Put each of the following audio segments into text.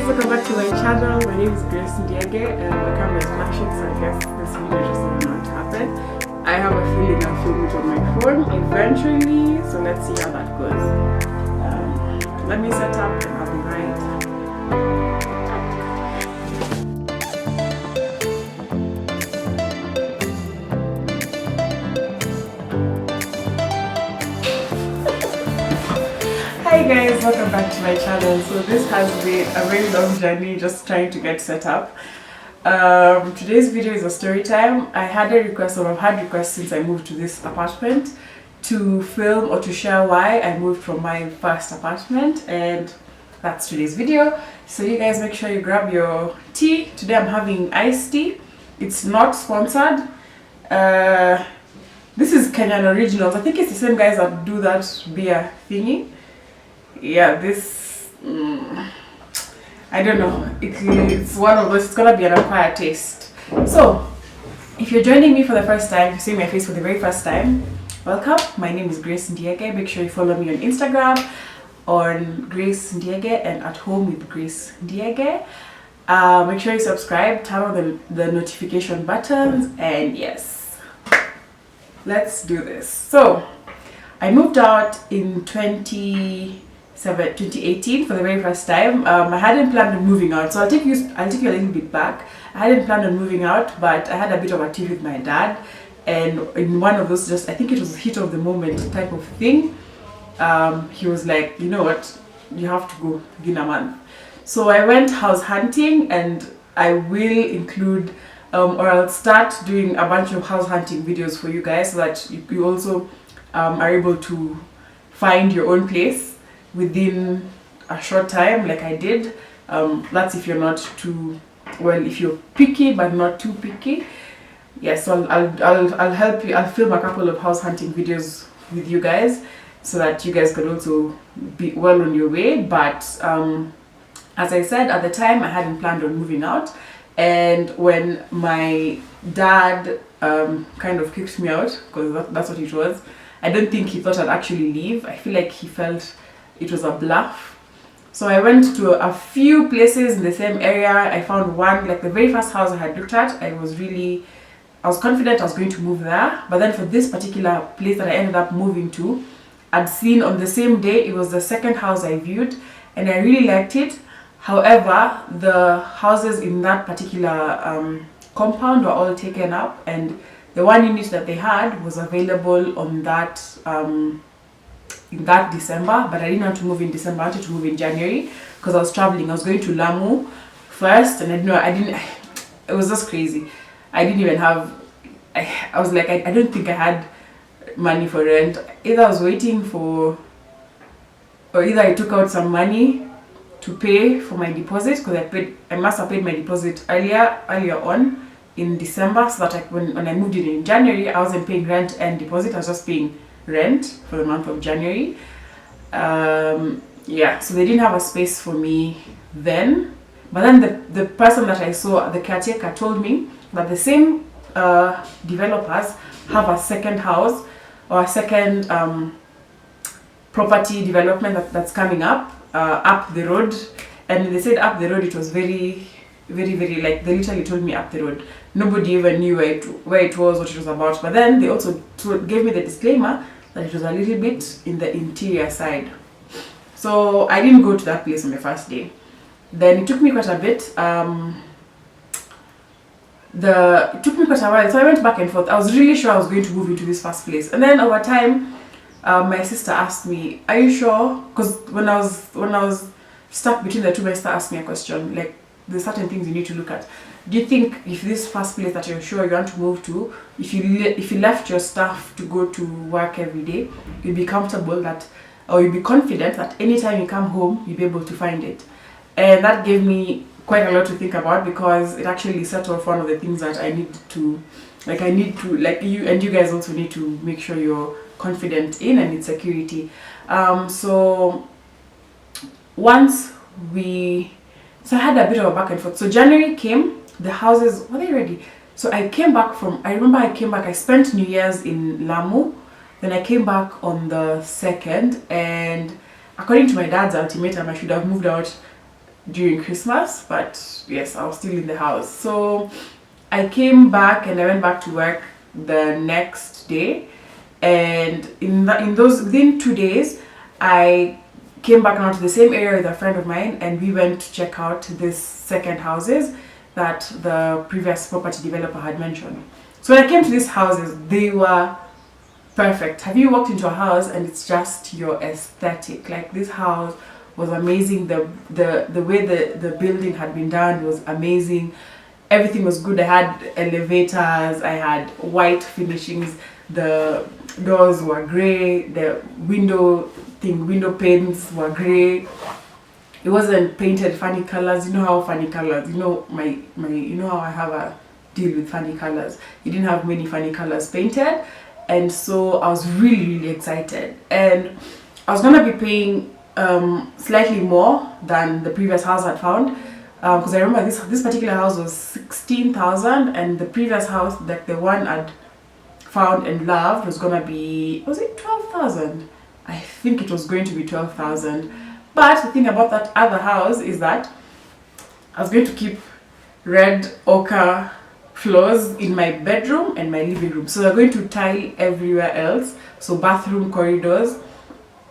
welcome back to my channel. My name is Grace Ndiege and my camera is flashing, so I guess this video just doesn't know what to happen. I have a feeling I'll film it on my phone eventually, so let's see how that goes. Let me set up and I'll be right. Hi guys, welcome back to my channel. So this has been a very long journey just trying to get set up. Today's video is a story time. I had a request, or I've had requests since I moved to this apartment to film or to share why I moved from my first apartment, and that's today's video. So you guys make sure you grab your tea. Today I'm having iced tea. It's not sponsored. This is Kenyan Originals. I think it's the same guys that do that beer thingy. Yeah, this I don't know, it's one of those, it's gonna be an acquired taste. So if you're joining me for the first time, you see my face for the very first time, welcome. My name is Grace Ndiege. Make sure you follow me on Instagram on Grace Ndiege and at home with Grace Ndiege. Make sure you subscribe, turn on the notification buttons, and yes, let's do this. So I moved out in 2018 for the very first time. I hadn't planned on moving out, so I'll take you a little bit back. I hadn't planned on moving out, but I had a bit of a tiff with my dad, and in one of those, just I think it was a heat of the moment type of thing, he was like, you know what, you have to go within a month. So I went house hunting, and I will include or I'll start doing a bunch of house hunting videos for you guys, so that you also are able to find your own place within a short time, like I did. That's if you're not too, well, if you're picky but not too picky. Yes, so I'll help you. I'll film a couple of house hunting videos with you guys, so that you guys can also be well on your way. But as I said, at the time I hadn't planned on moving out, and when my dad kind of kicked me out, because that's what it was, I don't think he thought I'd actually leave. I feel like he felt it was a bluff. So I went to a few places in the same area. I found one, like the very first house I had looked at, I was confident I was going to move there. But then for this particular place that I ended up moving to, I'd seen on the same day, it was the second house I viewed, and I really liked it. However, the houses in that particular compound were all taken up, and the one unit that they had was available on that in that December, but I didn't want to move in December. I wanted to move in January because I was traveling. I was going to Lamu first, and it was just crazy. I didn't even have, I was like, I don't think I had money for rent. Either I was waiting for, or either I took out some money to pay for my deposit, because I must have paid my deposit earlier on in December, so that when I moved in January, I wasn't paying rent and deposit. I was just paying rent for the month of January. Yeah, so they didn't have a space for me then. But then the person that I saw, the caretaker, told me that the same developers have a second house or a second property development that's coming up the road. And they said up the road, it was very, very, very, like, they literally told me up the road. Nobody even knew where it was, what it was about. But then they also gave me the disclaimer that it was a little bit in the interior side. So I didn't go to that place on the first day. Then it took me quite a bit. It took me quite a while, so I went back and forth. I was really sure I was going to move into this first place. And then over time, my sister asked me, "Are you sure?" Because when I was stuck between the two, my sister asked me a question, like, there's certain things you need to look at. Do you think if this first place that you're sure you want to move to, if you left your stuff to go to work every day, you'd be comfortable that, or you'd be confident that anytime you come home, you'll be able to find it? And that gave me quite a lot to think about, because it actually set off one of the things that I need to, you, and you guys also need to make sure you're confident in and its security. So I had a bit of a back and forth. So January came, the houses, were they ready? So I came back I spent New Year's in Lamu. Then I came back on the 2nd, and according to my dad's ultimatum, I should have moved out during Christmas, but yes, I was still in the house. So I came back and I went back to work the next day, and in those within 2 days, I came back now to the same area with a friend of mine, and we went to check out this second houses that the previous property developer had mentioned. So when I came to these houses, they were perfect. Have you walked into a house and it's just your aesthetic? Like, this house was amazing. The way the building had been done was amazing. Everything was good. I had elevators, I had white finishings, the doors were grey, the window panes were grey. It wasn't painted funny colors. You know how funny colors, you know you know how I have a deal with funny colors. It didn't have many funny colors painted, and so I was really excited, and I was gonna be paying slightly more than the previous house I'd found, because I remember this particular house was 16,000, and the previous house, like the one I'd found and loved, was gonna be, was it 12,000? I think it was going to be 12,000. But the thing about that other house is that I was going to keep red ochre floors in my bedroom and my living room. So they're going to tile everywhere else. So bathroom, corridors,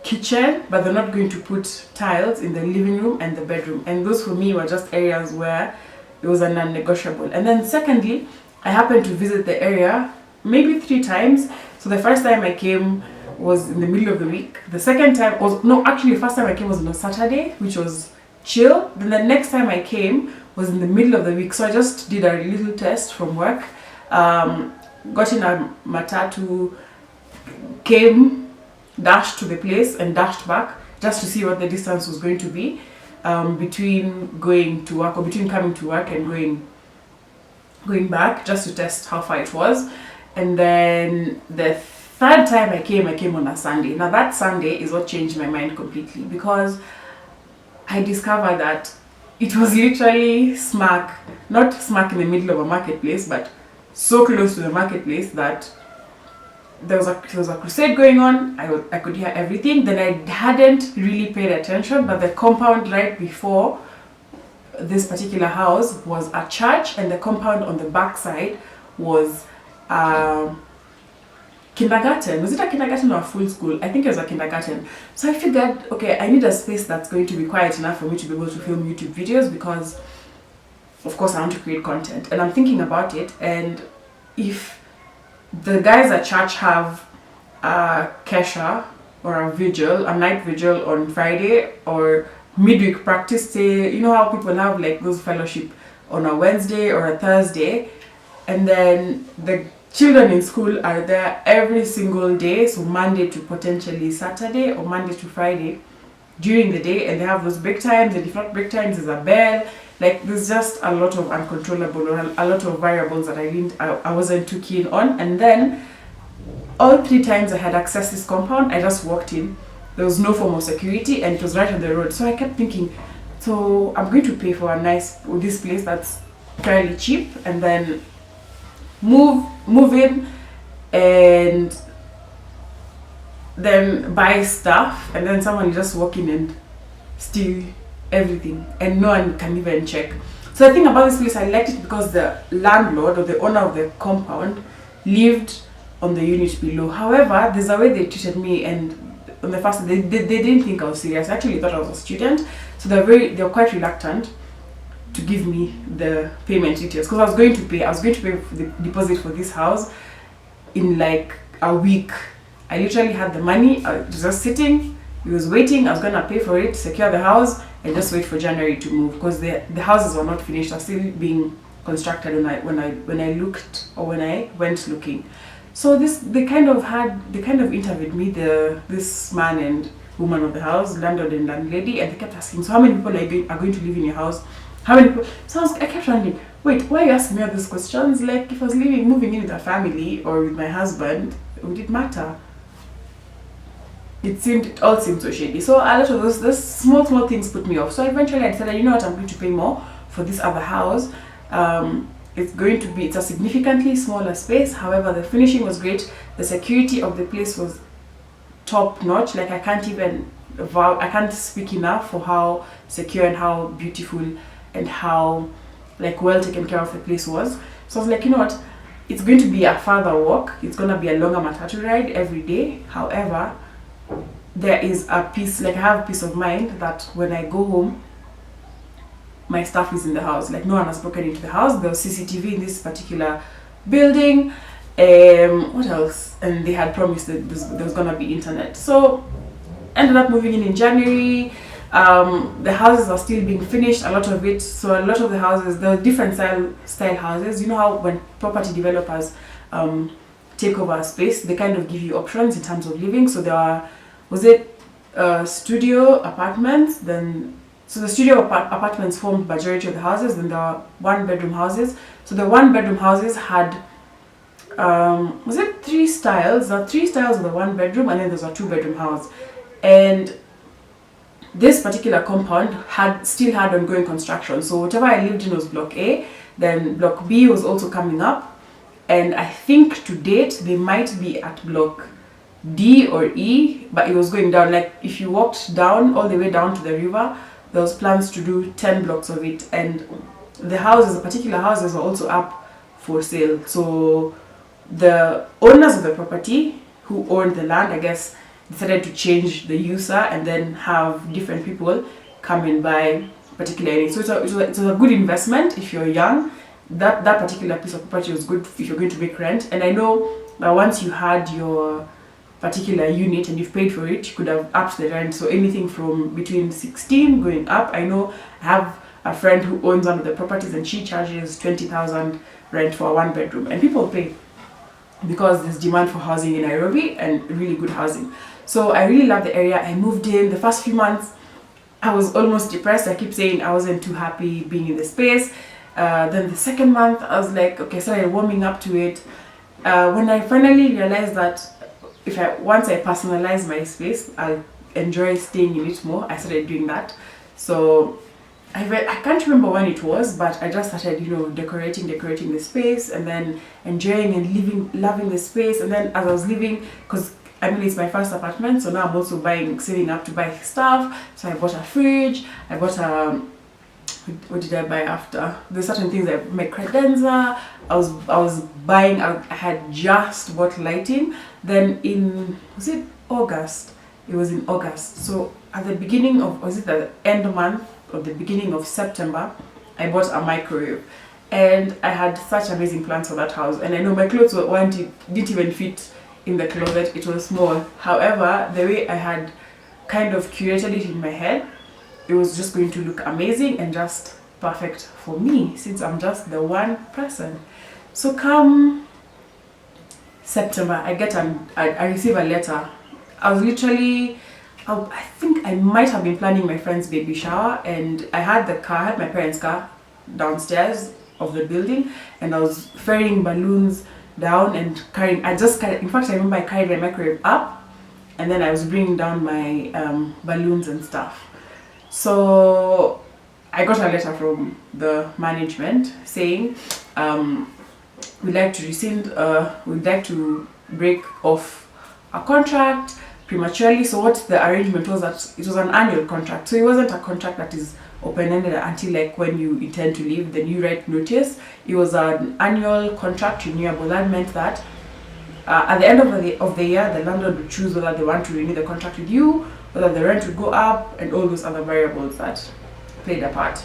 kitchen, but they're not going to put tiles in the living room and the bedroom. And those for me were just areas where it was a non-negotiable. And then secondly, I happened to visit the area maybe 3 times. So the first time I came was in the middle of the week. The second time was, no, actually the first time I came was on a Saturday, which was chill. Then the next time I came was in the middle of the week. So I just did a little test from work, got in a matatu, came, dashed to the place and dashed back just to see what the distance was going to be between going to work, or between coming to work and going back, just to test how far it was. And then the third time I came on a Sunday. Now that Sunday is what changed my mind completely, because I discovered that it was literally not smack in the middle of a marketplace, but so close to the marketplace that there was a crusade going on. I could hear everything. Then I hadn't really paid attention, but the compound right before this particular house was a church, and the compound on the back side was kindergarten. Was it a kindergarten or a full school? I think it was a kindergarten. So I figured, okay, I need a space that's going to be quiet enough for me to be able to film YouTube videos, because of course I want to create content. And I'm thinking about it, and if the guys at church have a kesha or a night vigil on Friday, or midweek practice, say, you know how people have like those fellowship on a Wednesday or a Thursday, and then the children in school are there every single day, so Monday to potentially Saturday or Monday to Friday during the day, and they have those break times, and if not break times, there's a bell. Like, there's just a lot of uncontrollable, or a lot of variables that I wasn't too keen on. And then all 3 times I had accessed this compound, I just walked in. There was no form of security, and it was right on the road. So I kept thinking, so I'm going to pay for this place that's fairly cheap, and then move in, and then buy stuff, and then someone will just walk in and steal everything, and no one can even check. So the thing about this place, I liked it because the landlord, or the owner of the compound, lived on the unit below. However, there's a way they treated me, and on the first they didn't think I was serious. I actually thought I was a student, so they were quite reluctant to give me the payment details, because I was going to pay for the deposit for this house in like a week. I literally had the money. I was just sitting, it was waiting. I was gonna pay for it, secure the house, and just wait for January to move, because the houses were not finished, are still being constructed when I looked, or when I went looking. So they kind of interviewed me, this man and woman of the house, landlord and landlady, and they kept asking, so how many people are going to live in your house? How many people? So I kept wondering, wait, why are you asking me all these questions? Like, if I was moving in with a family or with my husband, would it matter? It all seemed so shady. So a lot of those small things put me off. So eventually I decided, you know what, I'm going to pay more for this other house. It's a significantly smaller space. However, the finishing was great. The security of the place was top notch. Like, I can't even I can't speak enough for how secure and how beautiful and how like well taken care of the place was. So I was like, you know what, it's going to be a further walk, it's going to be a longer matatu ride every day. However, there is a peace, like I have peace of mind that when I go home, my stuff is in the house. Like no one has broken into the house. There was CCTV in this particular building. What else? And they had promised that there was gonna be internet. So ended up moving in January. The houses are still being finished, a lot of it. So a lot of the houses, there are different style houses. You know how when property developers take over a space, they kind of give you options in terms of living. So there are, was it studio apartments, then so the studio apartments formed majority of the houses, then there are 1-bedroom houses. So the 1-bedroom houses had was it 3 styles? There are 3 styles of the 1-bedroom, and then there's a 2-bedroom house. And this particular compound still had ongoing construction. So whatever I lived in was block A, then block B was also coming up, and I think to date they might be at block D or E, but it was going down. Like if you walked down all the way down to the river, there was plans to do 10 blocks of it, and the houses, the particular houses, were also up for sale. So the owners of the property who owned the land, I guess, decided to change the user and then have different people come and buy particular area. So it was a good investment if you're young. That particular piece of property was good if you're going to make rent. And I know that once you had your particular unit and you've paid for it, you could have upped the rent. So anything from between 16 going up. I know I have a friend who owns one of the properties and she charges 20,000 rent for a 1-bedroom, and people pay because there's demand for housing in Nairobi and really good housing. So I really love the area. I moved in. The first few months I was almost depressed. I keep saying I wasn't too happy being in the space. Then the second month I was like, okay, started warming up to it. When I finally realized that once I personalize my space, I'll enjoy staying in it more, I started doing that. So I can't remember when it was, but I just started, decorating the space, and then enjoying and loving the space. And then as I was living, because it's my first apartment, so now I'm also saving up to buy stuff. So I bought a fridge, I bought what did I buy after? There's certain things, like my credenza. I was buying. I had just bought lighting. Then was it August? It was in August. So at the beginning of, was it the end of month or the beginning of September, I bought a microwave, and I had such amazing plans for that house. And I know my clothes didn't even fit in the closet. It was small. However, the way I had kind of curated it in my head, it was just going to look amazing and just perfect for me, since I'm just the one person. So come September, I receive a letter. I was literally, I think I might have been planning my friend's baby shower, and I had my parents' car downstairs of the building, and I was ferrying balloons down and in fact I remember I carried my microwave up, and then I was bringing down my balloons and stuff. So I got a letter from the management saying we'd like to break off a contract prematurely. So what the arrangement was, that it was an annual contract, so it wasn't a contract that is open-ended until like when you intend to leave, then you write notice. It was an annual contract, renewable. That meant that at the end of the year, the landlord would choose whether they want to renew the contract with you, whether the rent would go up, and all those other variables that played a part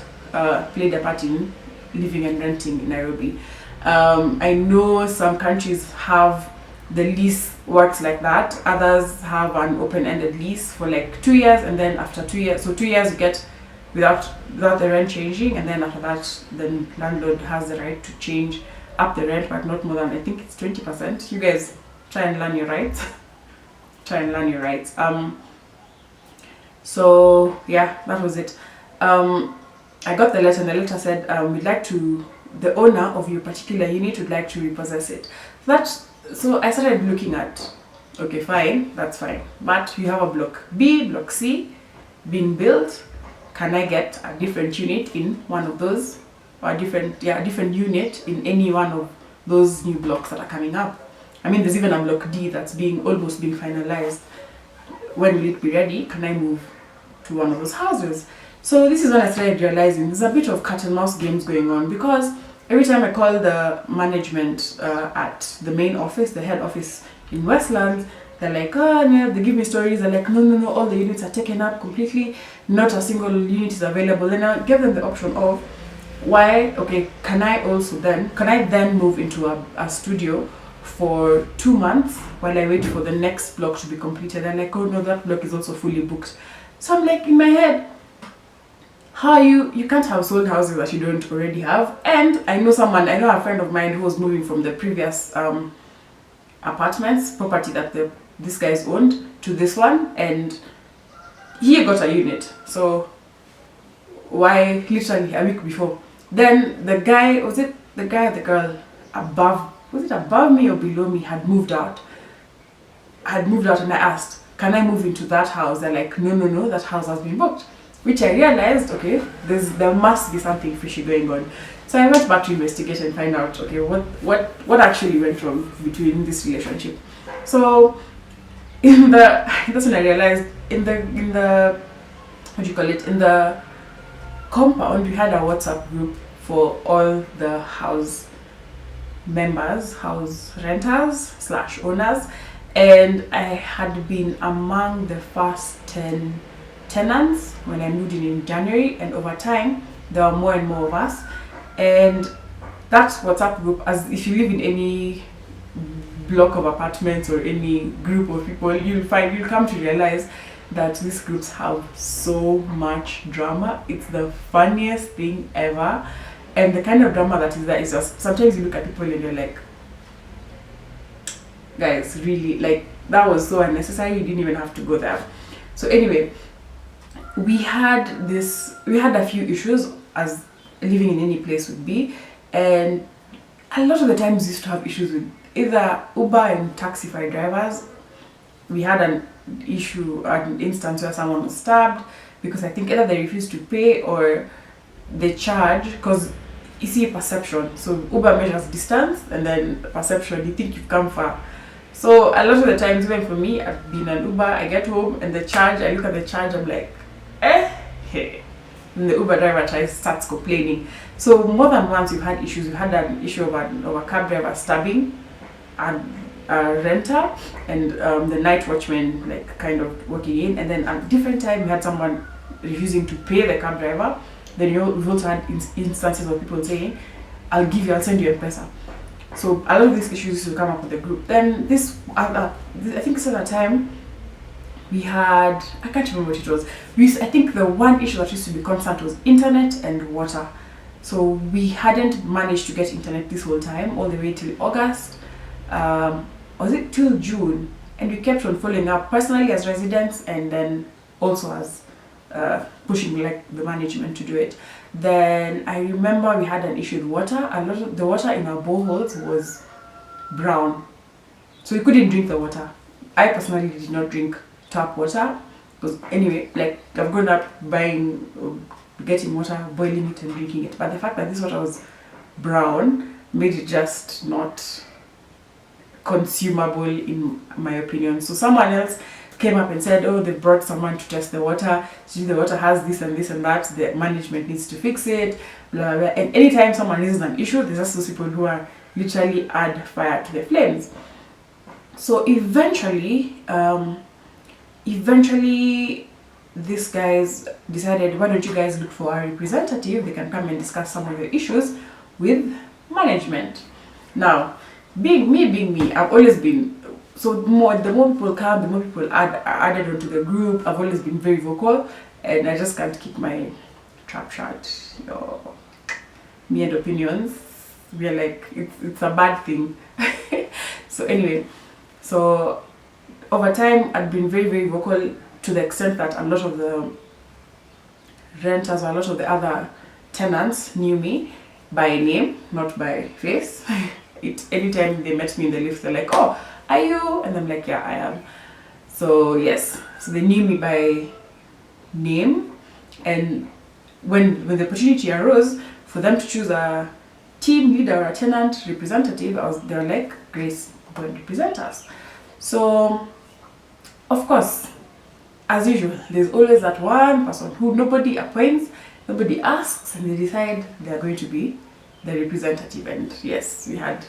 in living and renting in Nairobi. I know some countries have the lease works like that. Others have an open-ended lease for like 2 years, and then after 2 years, so 2 years you get without the rent changing, and then after that, the landlord has the right to change up the rent, but not more than, I think it's 20%. You guys try and learn your rights. So yeah, that was it. I got the letter, and the letter said the owner of your particular unit would like to repossess it. So I started looking at, okay, fine, that's fine, but you have a block B, block C being built. Can I get a different unit in one of those, or a different unit in any one of those new blocks that are coming up? There's even a block D that's almost being finalized. when will it be ready? Can I move to one of those houses? So this is when I started realizing there's a bit of cat and mouse games going on, because every time I call the management at the main office, the head office in Westlands, they're like, oh, no, they give me stories. They're like, no, all the units are taken up completely. Not a single unit is available. Then I give them the option of, why, okay, can I then move into a studio for 2 months while I wait for the next block to be completed? And like, oh no, that block is also fully booked. So I'm like, in my head, how you can't have sold houses that you don't already have. And I know a friend of mine who was moving from the previous property that this guy's owned to this one, and he got a unit. So why, literally a week before, then the guy or the girl above me or below me had moved out, and I asked, can I move into that house? They're like, no, that house has been booked. Which I realized, okay, there must be something fishy going on. So I went back to investigate and find out, okay, what actually went wrong between this relationship. So that's when I realized in the in the compound, we had a WhatsApp group for all the house members, house renters / owners, and I had been among the first 10 tenants when I moved in January, and over time there were more and more of us. And that WhatsApp group, as if you live in any block of apartments or any group of people, you'll come to realize that these groups have so much drama. It's the funniest thing ever. And the kind of drama that is there is just, sometimes you look at people and you're like, guys, really, like, that was so unnecessary, you didn't even have to go there. So anyway, we had a few issues, as living in any place would be, and a lot of the times we used to have issues with either Uber and Taxify drivers. We had an instance where someone was stabbed because I think either they refused to pay or they charge, because you see perception. So Uber measures distance, and then perception, you think you've come far. So a lot of the times, even for me, I've been an Uber, I get home and I look at the charge, I'm like, hey. And the Uber driver starts complaining. So more than once we've had issues. We had an issue of a cab driver stabbing a renter, and the night watchman like kind of working in, and then at a different time we had someone refusing to pay the cab driver. Then we've also had instances of people saying, I'll send you a M-Pesa. So a lot of these issues will come up with the group. Then I think this other time we had, I can't remember what it was. I think the one issue that used to be constant was internet and water. So we hadn't managed to get internet this whole time, all the way till August. Was it till June? And we kept on following up personally as residents, and then also as pushing like the management to do it. Then I remember we had an issue with water. A lot of the water in our boreholes was brown, so we couldn't drink the water. I personally did not drink tap water, because anyway, like, I've grown up getting water, boiling it and drinking it, but the fact that this water was brown made it just not consumable in my opinion. So someone else came up and said, oh, they brought someone to test the water, so the water has this and this and that, the management needs to fix it, blah, blah. And anytime someone raises an issue, there's just those people who are literally add fire to the flames. So eventually these guys decided, why don't you guys look for a representative? They can come and discuss some of the issues with management. Now, being me, I've always been, so the more people come, the more people added onto the group. I've always been very vocal, and I just can't keep my trap shut. Me and opinions, we are like, it's a bad thing. So anyway, so over time I'd been very, very vocal, to the extent that a lot of the renters or a lot of the other tenants knew me by name, not by face. Anytime they met me in the lift, they're like, oh, are you? And I'm like, yeah, I am. So yes, so they knew me by name, and when the opportunity arose for them to choose a team leader or a tenant representative, they were like, Grace, go and represent us. So of course as usual, there's always that one person who nobody appoints, nobody asks, and they decide they're going to be the representative. And yes, we had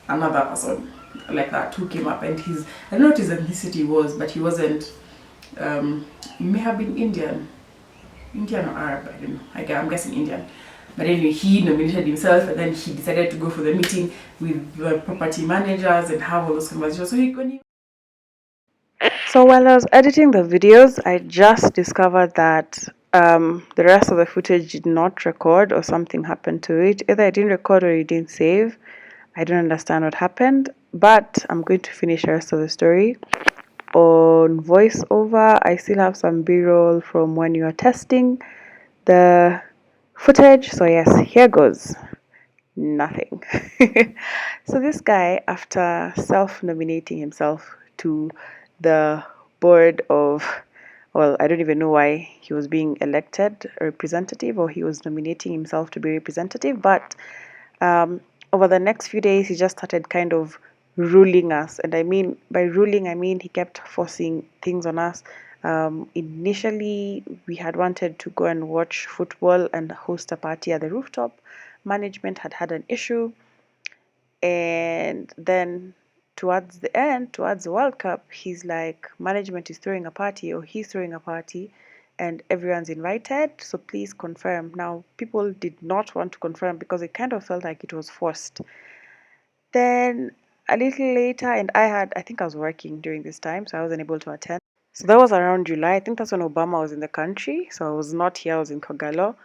another person like that who came up, and I don't know what his ethnicity was, but he wasn't, he may have been Indian or Arab, I don't know, I'm guessing Indian. But anyway, he nominated himself, and then he decided to go for the meeting with the property managers and have all those conversations. So while I was editing the videos, I just discovered that the rest of the footage did not record, or something happened to it. Either I didn't record or it didn't save. I don't understand what happened, but I'm going to finish the rest of the story on voiceover. I still have some b-roll from when you are testing the footage. So yes, here goes. Nothing. So this guy, after self-nominating himself to the board of, well, I don't even know why he was being elected a representative, or he was nominating himself to be representative, but over the next few days, he just started kind of ruling us. And I mean, by ruling, I mean he kept forcing things on us. Initially, we had wanted to go and watch football and host a party at the rooftop. Management had an issue. And then towards the end, towards the World Cup, he's like, management is throwing a party, or he's throwing a party, and everyone's invited, so please confirm. Now, people did not want to confirm because it kind of felt like it was forced. Then a little later, and I think I was working during this time, so I wasn't able to attend. So that was around July. I think that's when Obama was in the country, so I was not here, I was in Kogalo.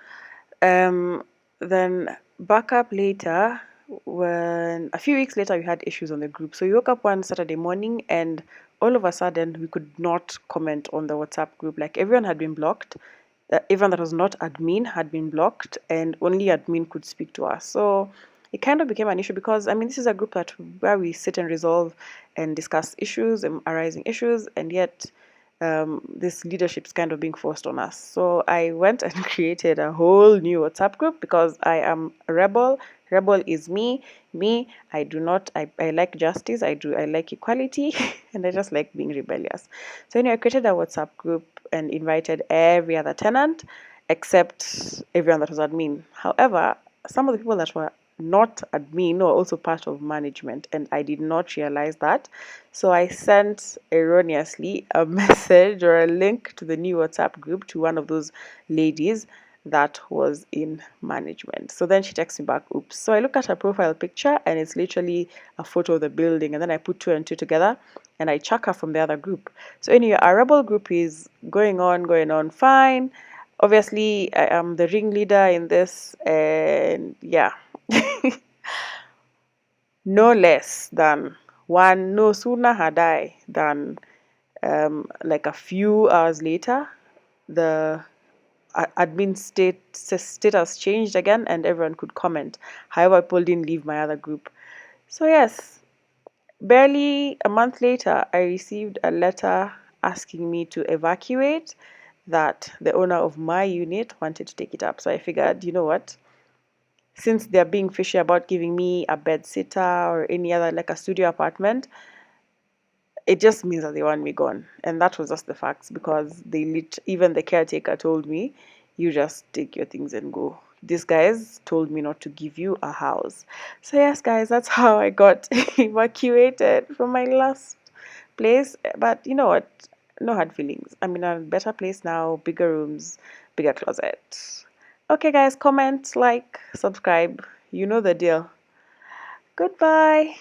Then back up later, when a few weeks later we had issues on the group. So we woke up one Saturday morning, and all of a sudden we could not comment on the WhatsApp group. Like, everyone had been blocked. Everyone that was not admin had been blocked, and only admin could speak to us. So it kind of became an issue because, I mean, this is a group where we sit and resolve and discuss issues and arising issues, and yet this leadership's kind of being forced on us. So I went and created a whole new WhatsApp group because I am a rebel. Rebel is me. I do not, I like justice. I like equality, and I just like being rebellious. So anyway, I created a WhatsApp group and invited every other tenant except everyone that was admin. However, some of the people that were not admin were also part of management, and I did not realize that. So I sent erroneously a message or a link to the new WhatsApp group to one of those ladies that was in management. So then she texts me back, oops. So I look at her profile picture, and it's literally a photo of the building, and then I put two and two together, and I chuck her from the other group. So anyway, our rebel group is going on fine. Obviously, I am the ringleader in this, and yeah. No less than no sooner had I than like a few hours later, the admin status changed again, and everyone could comment. However, people didn't leave my other group. So yes, barely a month later, I received a letter asking me to evacuate, that the owner of my unit wanted to take it up. So I figured, you know what? Since they're being fishy about giving me a bed sitter or any other, like a studio apartment, it just means that they want me gone. And that was just the facts, because even the caretaker told me, you just take your things and go. These guys told me not to give you a house. So yes, guys, that's how I got evacuated from my last place. But you know what? No hard feelings. I'm in a better place now, bigger rooms, bigger closet. Okay, guys, comment, like, subscribe. You know the deal. Goodbye.